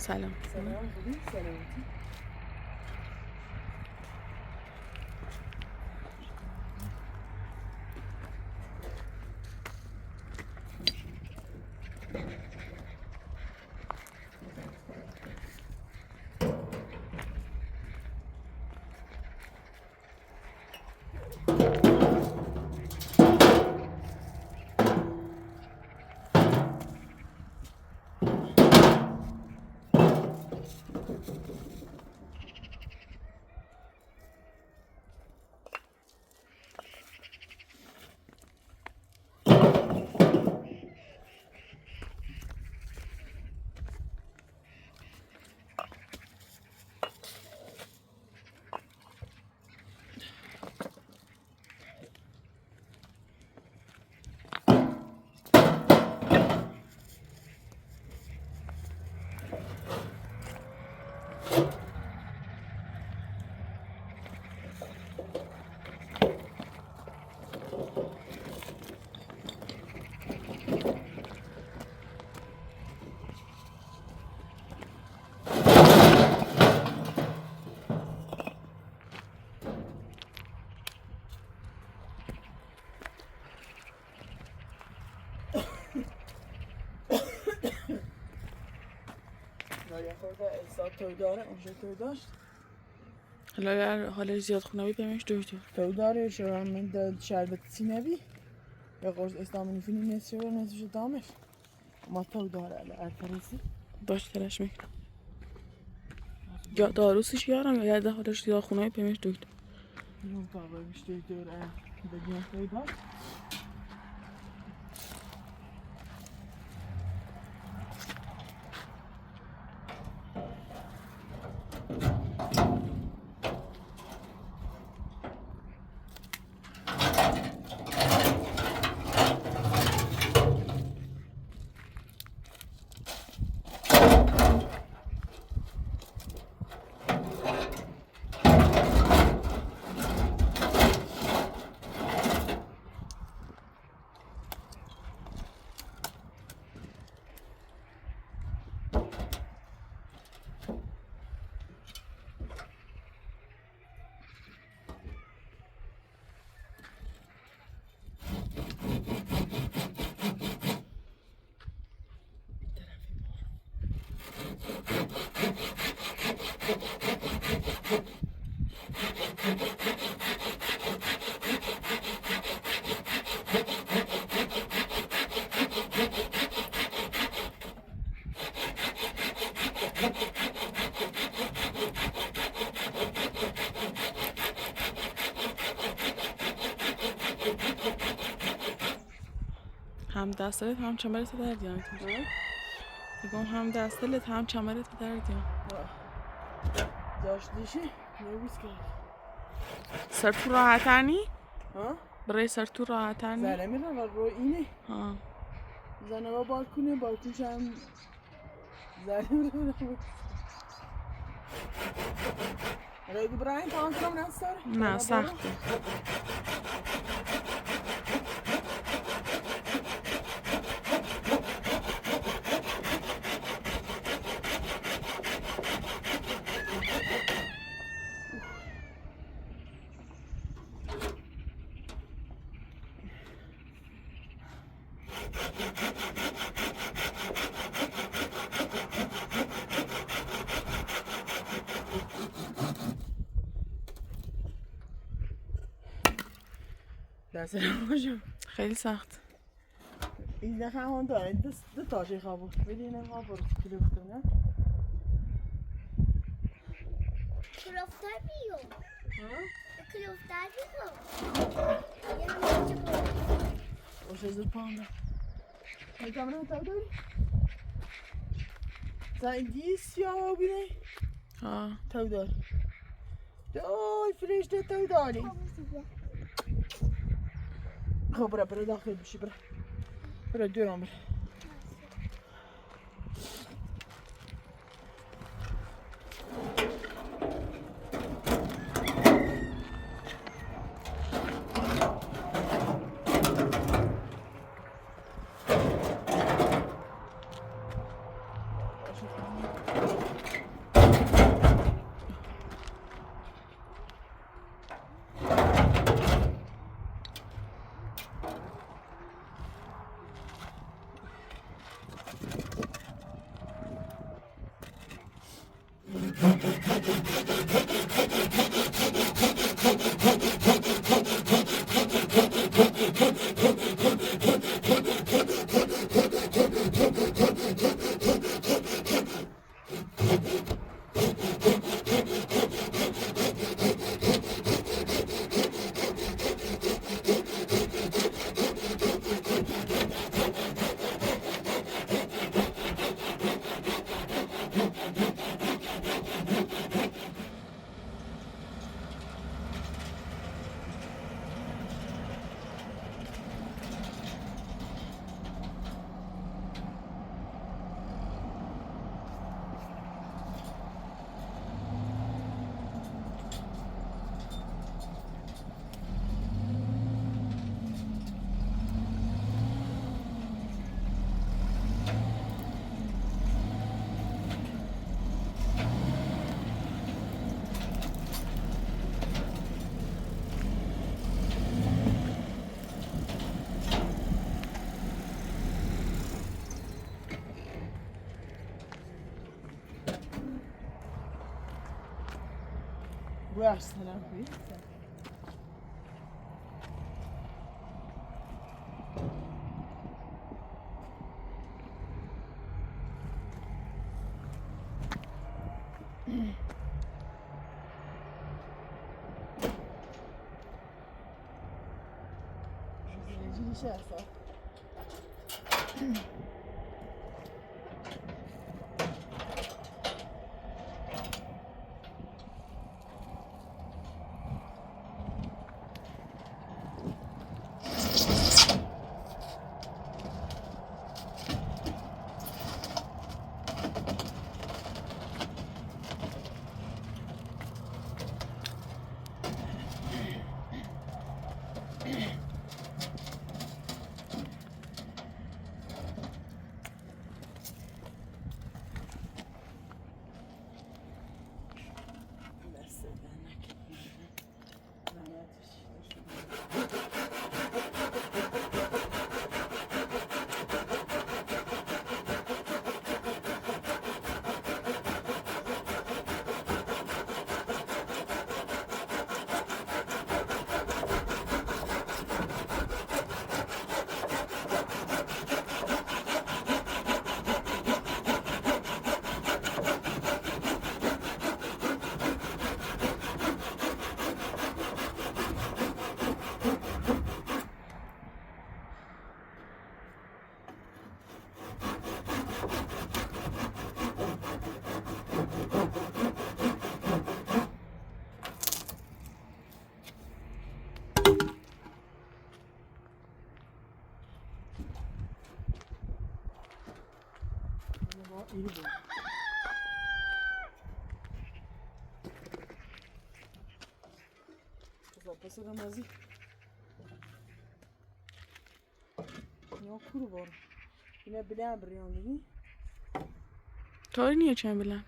سلام. سلام خوبی؟ سلامتی؟ نایا خورده احساب تو داره اونجا تو داشت حالا اگر حالش زیاد خونوی پیمش دکتر تو داره شو من داد شربت سینبی یا قرص استامینی فینی نسیو و نسیوش دامش ما تو داره الفرسی باش ترش میکنم یا داروسش یارم یا یه حالش زیاد خونوی پیمش دکتر بیرون تا باید داره بگیم تو داشت هم دستت هم چمرت درد یعنی تو میگم هم دستت هم چمرت درد یعنی داشت دیشی نویس کرد سر تو راحتنی؟ ها؟ برای سر تو راحتنی؟ زنه میرن و رو اینه ها زنه با بالکونش هم زنه میرن رای براین تمام کنم نستاره؟ نه سخته دست نماشم خیلی سخت این دفعه هم داره دو تاشه خوابو بدینه ما برو کلو بکنه Kloftar بیو کلوفتر بیو وش از پانده هی کامرا تا داری زنگی سیاه بینه ها تو داری دوی فرشته تو داری خب برو داخل بشی برو دورم برو Bu yaşlara koyayım. Rezil işe asla. İyi bu. Zapasa da mazi. Ne kuru var. Yine bilen bir yani. طوری نیه چند بلند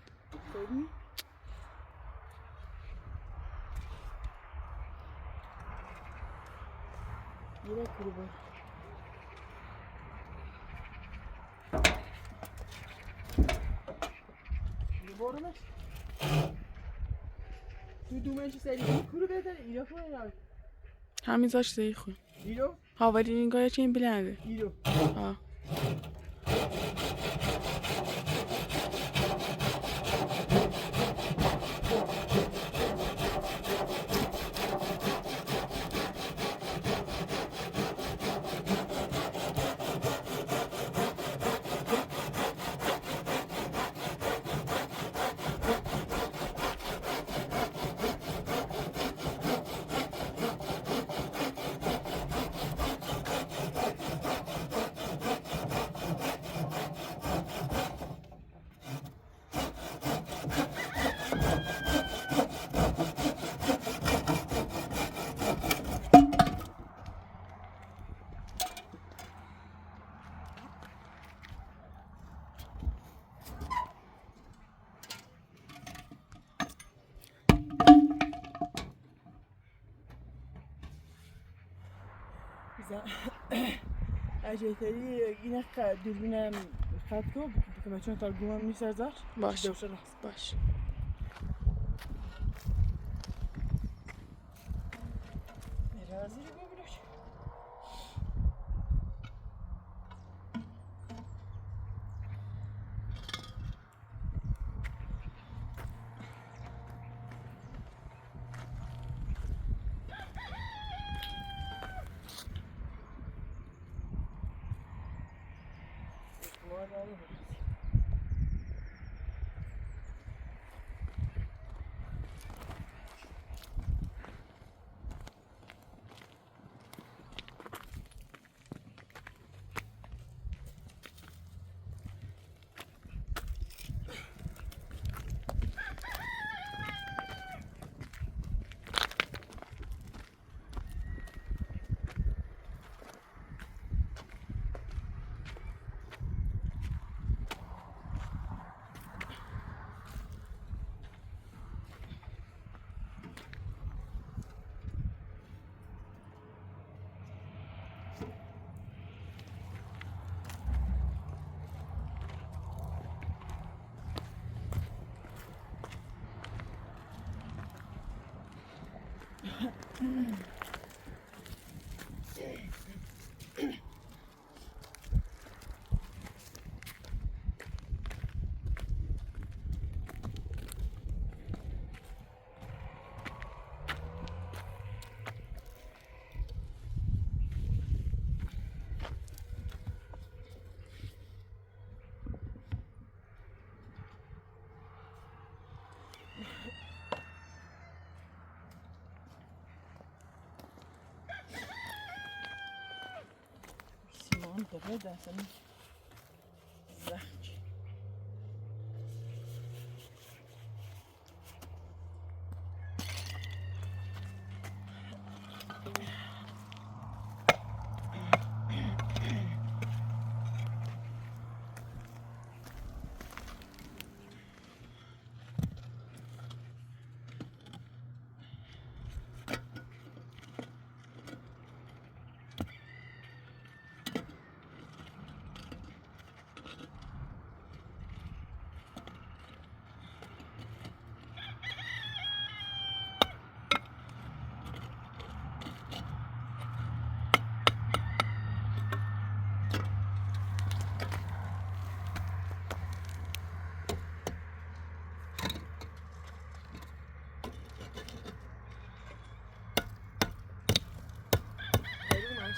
Söyleyeyim. Yine kuru var. Borumuz. Tu دومش سری کورو بده ایرو کنه همین زاش زی خون ایرو هاوری نگاه چه این بلنده ایرو آه اجیتری اینه که دوربینم خط کو که چون تا گوام نیست ازش باش دوشه راست باش رازی رو ببینش سیمان داره دستم زخچ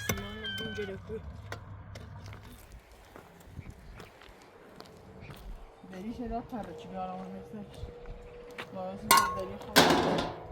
سیمان بونجه لکوی دریش را پره چی بیارم اون مثلش باعثی دری خواهد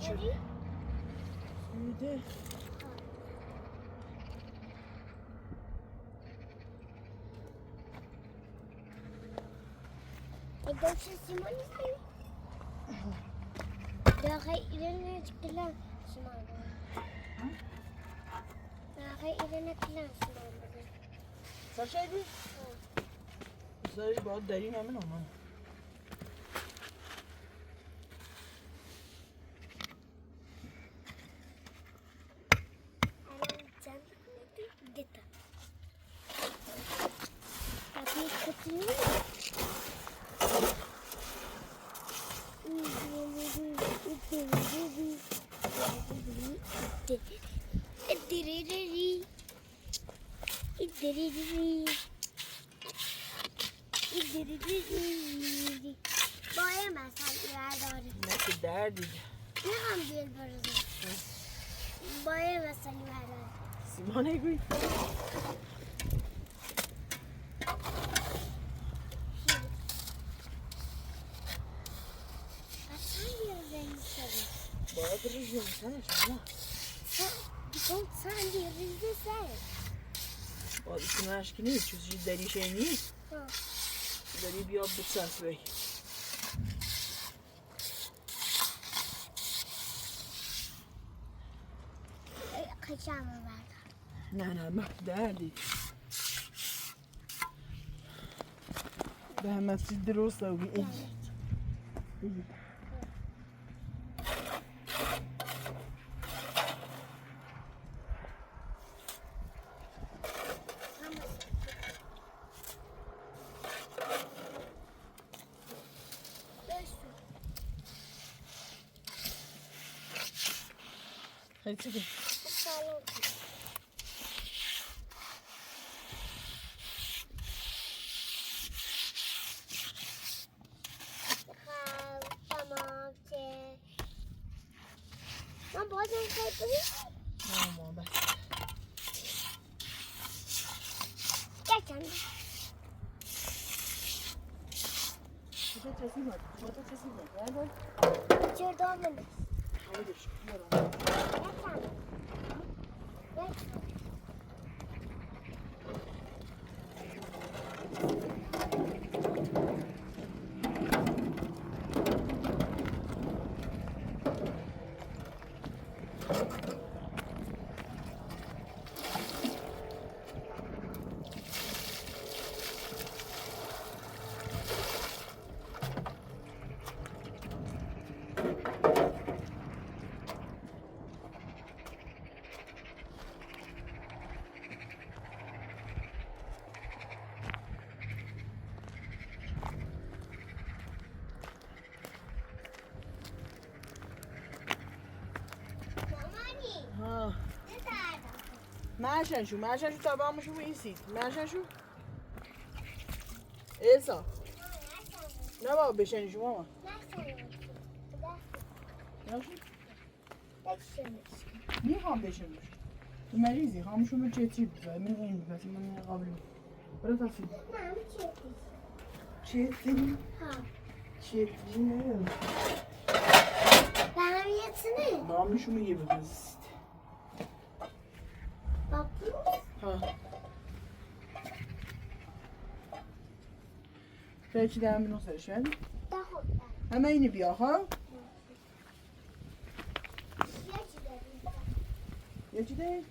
داری؟ میده اگه چه سیمانی هایی؟ داخل ایران کلام سیمان داخل ایران کلام سیمان سرشای بی؟ سری باید داریم همین آمان Где-то. Опять котлеты. باید مثلا داره نکه دردی میخوام بیل برزم باید مثلا داره سیمانه گوی باید ریزی میسنش نه Don't sound the resistance. باید ایتونه اشکی نیست چیزی داری شی نیست داری بیا بساس بی Kaçamam ben. نه من دردی به همه چیز درست و بی خیلی چی من باید این خیلی بریم نه بس گرچند کجا کسی بود چرا دامنه حالیش گرچند ها معشن شو تابعمشو بایستید معشن شو ایسا نه بابا بشنی شو ماما میخوام بشنیش تو مریضی خاموشو به چتی بود من این بس من قابل برو تفید چتی؟ چتی نه بهم یه نامشو میگه بگذید ها چی دارم بینو سرش بدی؟ همه اینو بیا ها یه چی داری؟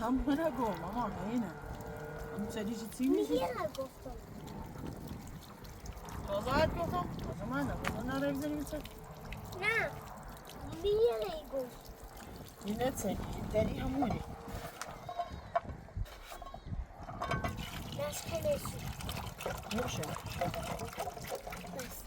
همه نگو ماما اینه هم سری چی میشه؟ تازه گفتم تازه من نگفتم نه بگذاری میشه نه بیره گفت این نت داری همونی دست کنشی نمیشه بس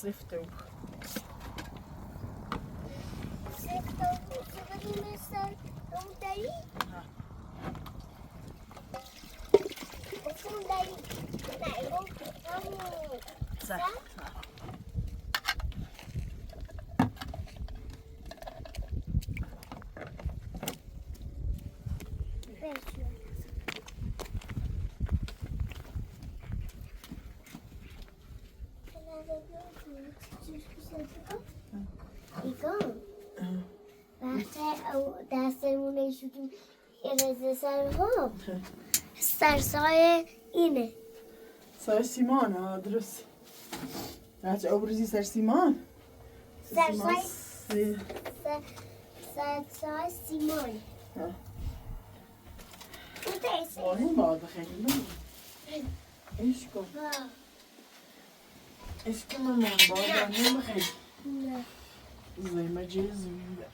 سفته سفته و چه مثل اون داری؟ اون داری؟ نه اون همون سه دستمونه شدیم رزه سر ها سرسای اینه سر سیمان ها درست هرچه ابرزی سر سیمان سرسای سی- سرسای سیمان ها. اون دیسه قانون باید خیلی نه ایش کن ایش کن من باید نمیخواد نه زي ما جاز ويلا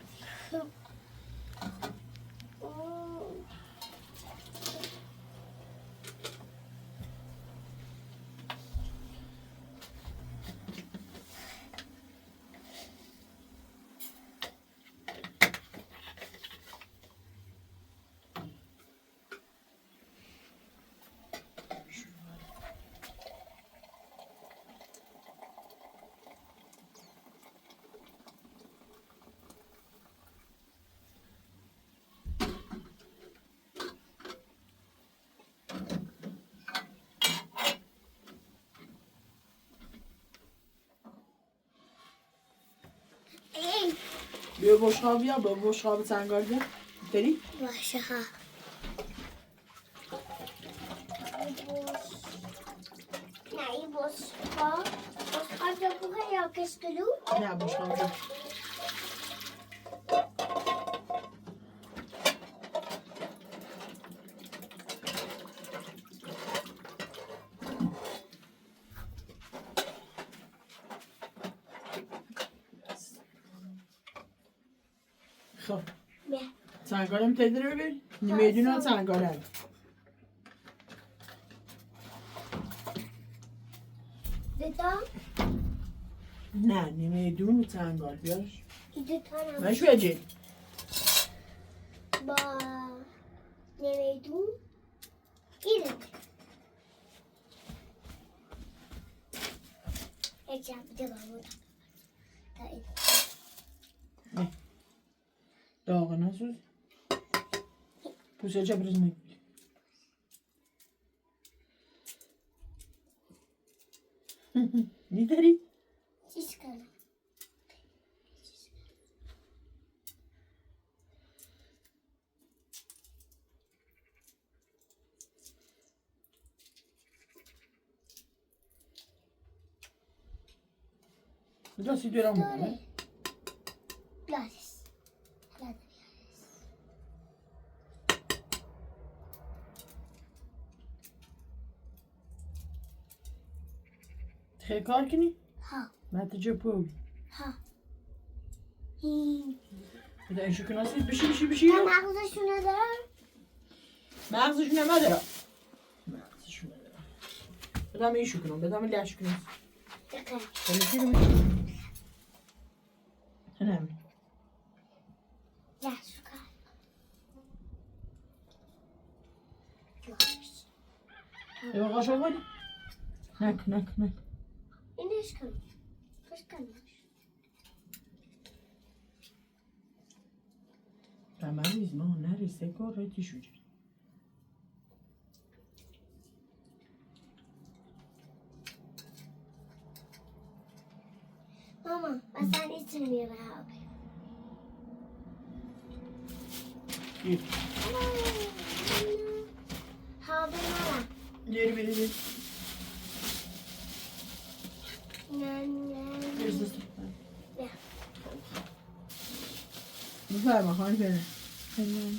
بیا بشقاب بیا با بشقاب سنگار بیا داری؟ باشه ها نه این بشقاب جا بوه یا کشکلو نه بشقاب بیا خب بیا سنگارم تدری رو بیر نمیدون ها سنگارم بدا نه نمیدون سنگار بیارش ایدو تانم من شو اجی با نمیدون ایده یک جمع بده با بودم تا ایده داغ نسوز پوشه چه برز نگیر نی داری؟ چیز کنم راستی دارم داره بکنه لادس لادس خیلی کار کنی؟ ها نتیجه پول ها این بده این شکر ناسید بشی من مغزشو ندارم مغزشون هم ندارم مغزشون ندارم بدم این شکرم بدم این لش کنم دقیقا خیلی رو میکنم نه لحظه کن یه قاشق بودی؟ نک اینش کن خوش کنش تمامیز ما نریسته کار ریتی شوجه ماما مثلا ایتون میره گیر هاوی ماما گیر بیدی نه نه گیر سست بیا بفرما خواهی کنه خیلی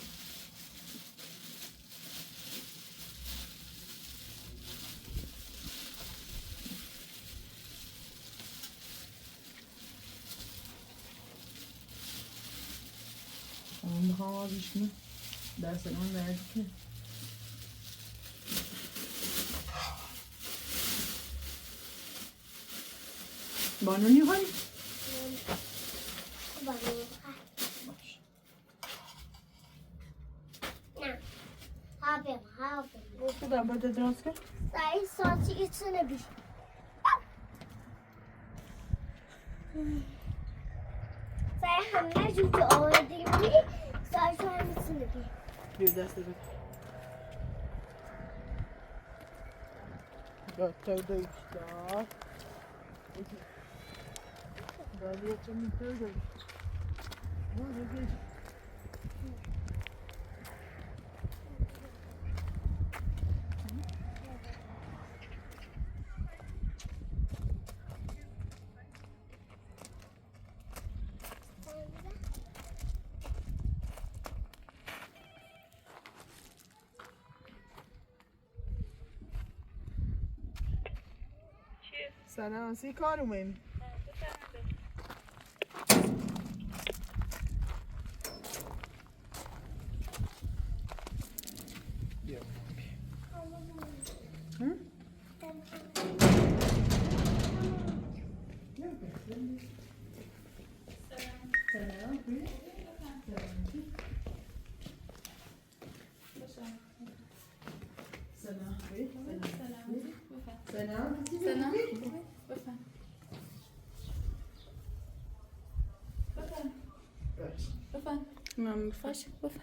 من بخوام آزش کنم دست من نرد کنم بانونی خواهی؟ بانو باش. نه هاپم تو در باید دراز کن؟ سعی ساعتی ایتونه بی سعی همه جو که آوردیم بی سعی تو هم ایتونه بی بیا دست بده. Gotovo do está. Dali eu tinha me perdido. Vamos ver. سلام سی کار اومدی؟ بیا. من بفرش بفرش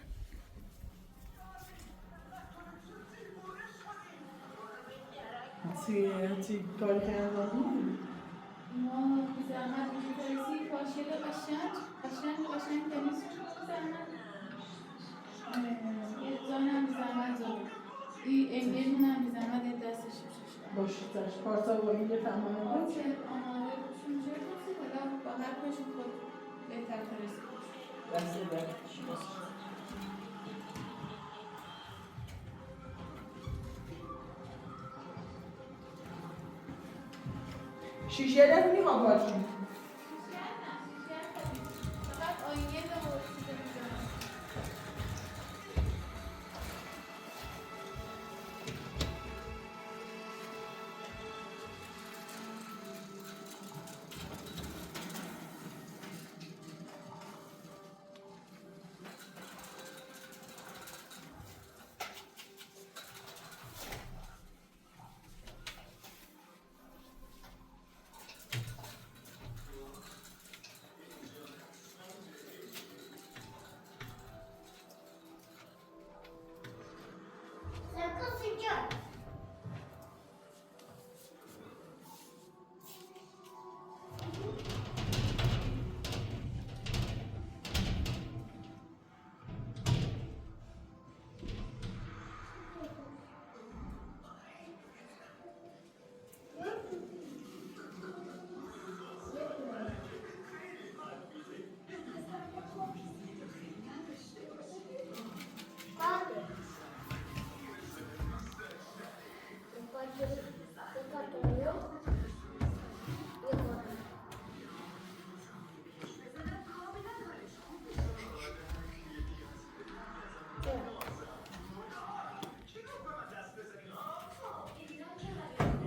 چی کار کردن؟ ما زحمت می‌کشیم کاشی قشنگ تمیز زحمت زانم زحمت زد این انگلیمون هم زحمت دستش میشه باشه داشت پارسال با این تمام بود. آماده شون چه کسی حالا با هر کشون خود بهتر ترسید دست بر. شیشه رو میخوام باشیم. فقط آینه و چیز می‌ذارم Sakın sıcak.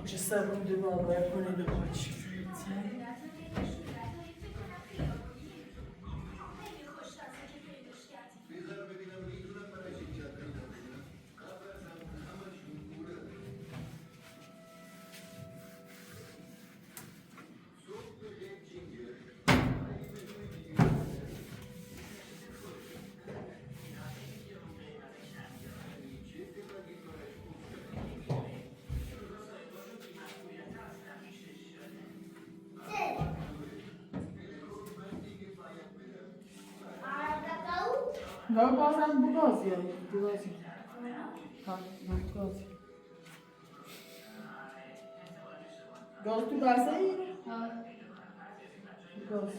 چه سر بوده با باید کنید و باشید. و بازم بگازی بگازی ها بگازی گاز تو بسته ای؟ بگازی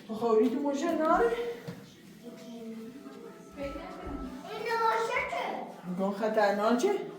خوری تو مشه ناره؟ این نواشته. گاه خطرناکه؟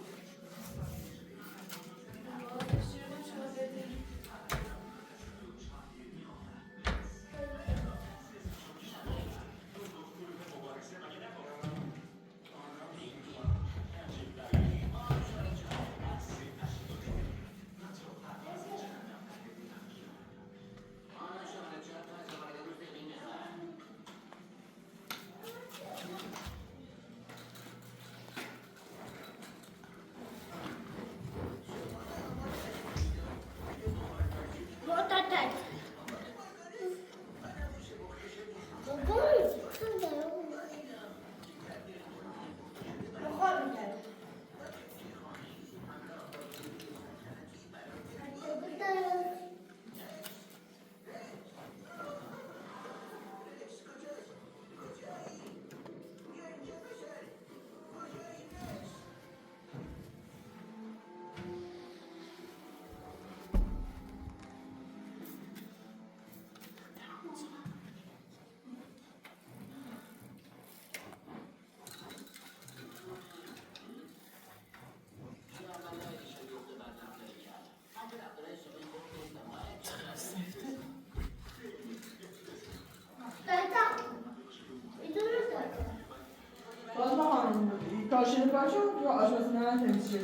ماشین پاشو تو آشپزخونه تمیز شد.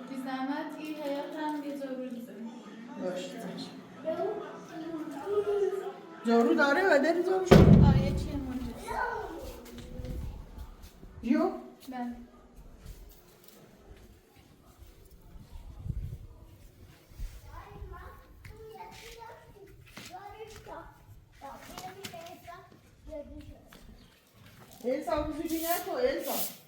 بی زحمت این حیات هم یه جارو بزنیم. باشه. جارو داره و داری جارو شد. آره چیه منجز. جو؟ بله. Elsa, cucina ecco, Elsa.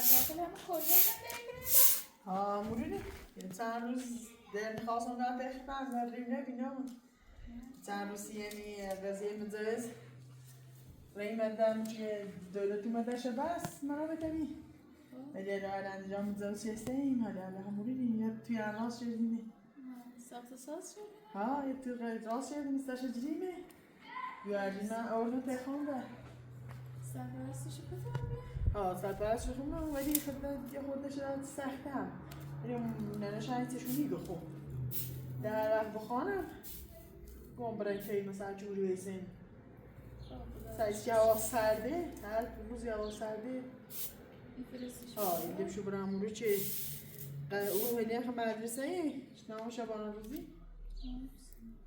داخل همه کلیات هم بریم موریدی چند روز در میخواستم را بخیرم و ریم نبینم چند روز یعنی قضیه مجاز ریم بدم که دولتی مدشه بس منو بتبی ولی را انجام مجاز چیسته این حالی هم موریدی یه توی راست شدینه ساخت ساز شد؟ ها یه توی راست شدینه مستشه جریمه بیاردی من اولو تخونده سرپرستشو بفهمی؟ سرپرست بخونم ولی یه خودش را سخته هم ولی ننش هایتشونی بخون در وقت بخوانم گم برای که مثلا جوری بیسیم سایز که هوا سرده هر روز هوا سرده این دمشو برام رو چه او هلی هم مدرسه ای نام شبانه روزی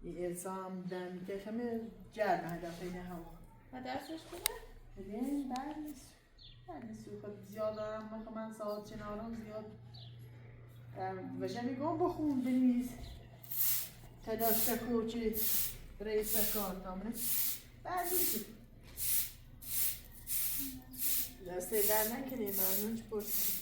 این السا هم در میته همه جرم هدف اینه هوا و درسش کنه؟ هلی برنیست خود زیاد دارم من ساعت چنارم زیاد وشن میگم بخون بنویس تلاش کوچی رئیس کار تامنه برنیست دسته در نکنی ممنون چه پرسی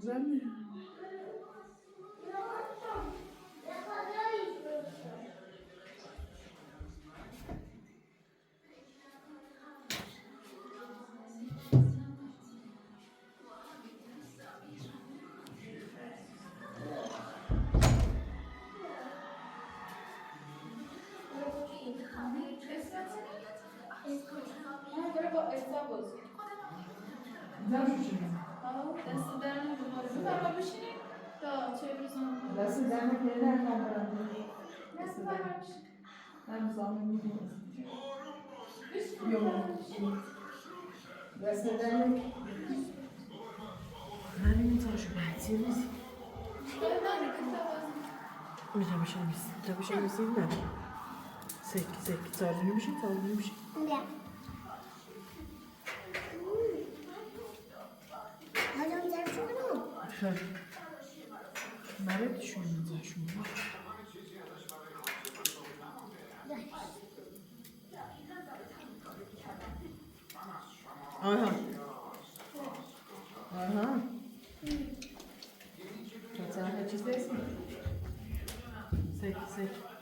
زمین برو با اصلا بازی دست در نکنه بفرما بشینید تا چه روزم دست دمه که نه کامرم دست بفرما بشینید من زامن میدونم دست دمه من نمیتونم شو بحثی نیست میتونم بشم بیست میتونم بشم بیست نه سک سالی نمیشه نه حالا میذارم شما خیلی مرد شما میذار شما آها مثلا چیز نیست سک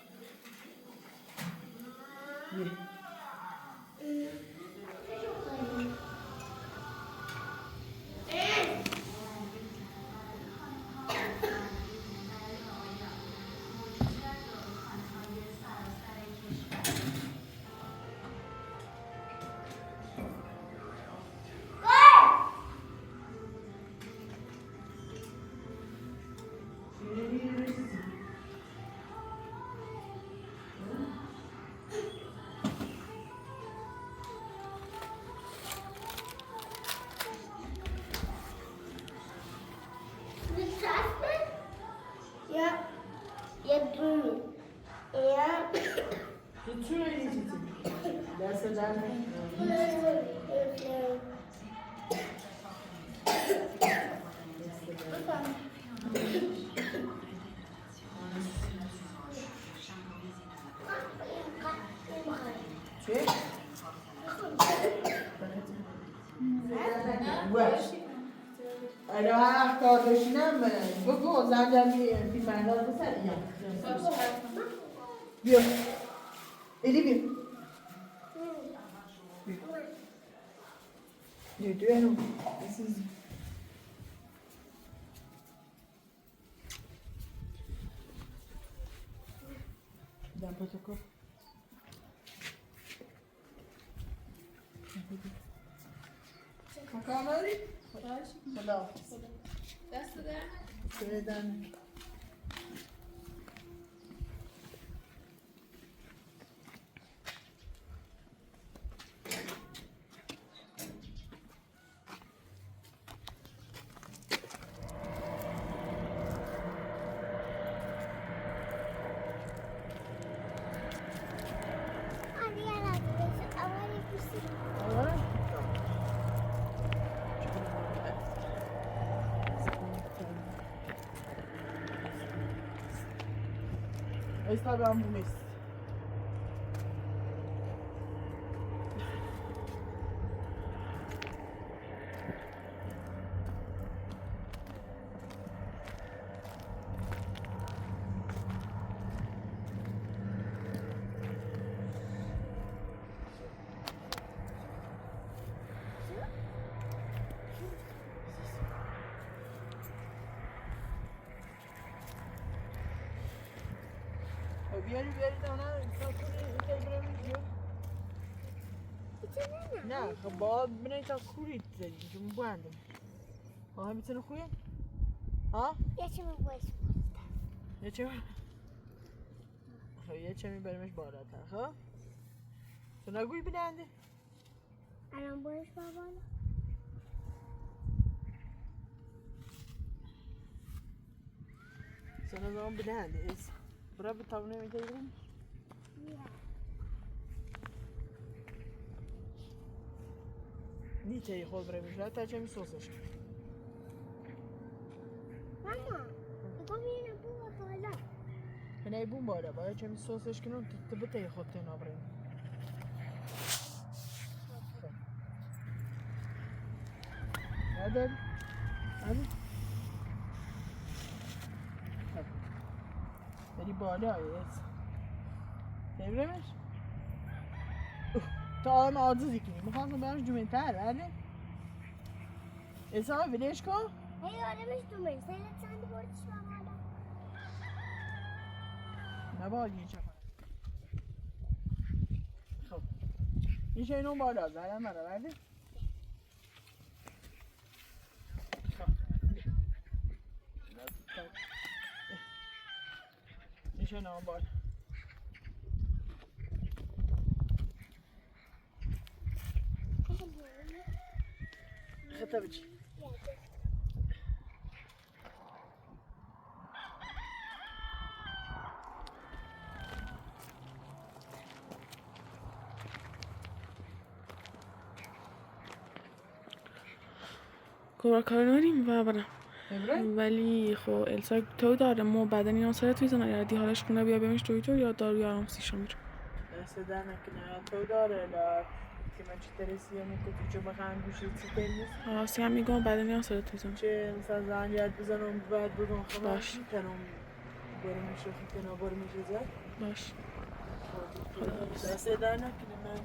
یه یه دونه میتونه این چیزی دست در چه؟ اگه هر وقت کار بشینم بگو زنجم فیلم انداز بسر بیا الی بیا You do it. This is. Dá pra tocar. Calma ali. Não. دست در Şuradan. Está bem, vamos. بیاری دانه تا کنی نه خب باید بینه تا کوری زدی که بندم آها میتونه خویه؟ ها؟ یه چه میبایست یه چه خب یه چه میبریمش بالاتر خب؟ تو نگوی بیننده؟ الان برش بابانا سنه زمان بیننده ایست برای به تاونه میتونیم؟ نیچه خود برای میشه تا چه می سوسش ماما بگو میرینه بو بالا نه بوم بالا باید چه می سوسش کنم تو بته خود تینا برای نداری؟ نداری؟ بالا تبرمش تا آن عاجزی کنی میخواستم برش جمعتر بله اصلا ولش کن هی آدمش دومه سیلت چند بردش با بالا نباید یه چه کنم خب میشه اینو بالا زدن منو بله خب میشه اینو بالا خطه بچی کار ناریم و برم تبره ولی خب السا تو داره مو بدنی ناصره توی زنه یادی حالش کنه بیا بیامش دویتو یا دارو یا آرامسیشو میره دست در نکنه تو داره لا که من چی ترسی همون که تو چه بخواهم گوشی چی تنیس آسی هم میگم بدنی ناصره توی زنه چه مثلا زن یاد بزنم بعد بگم خب باش. میتونم برم شوخی کنم برم زد باش دست در نکنه من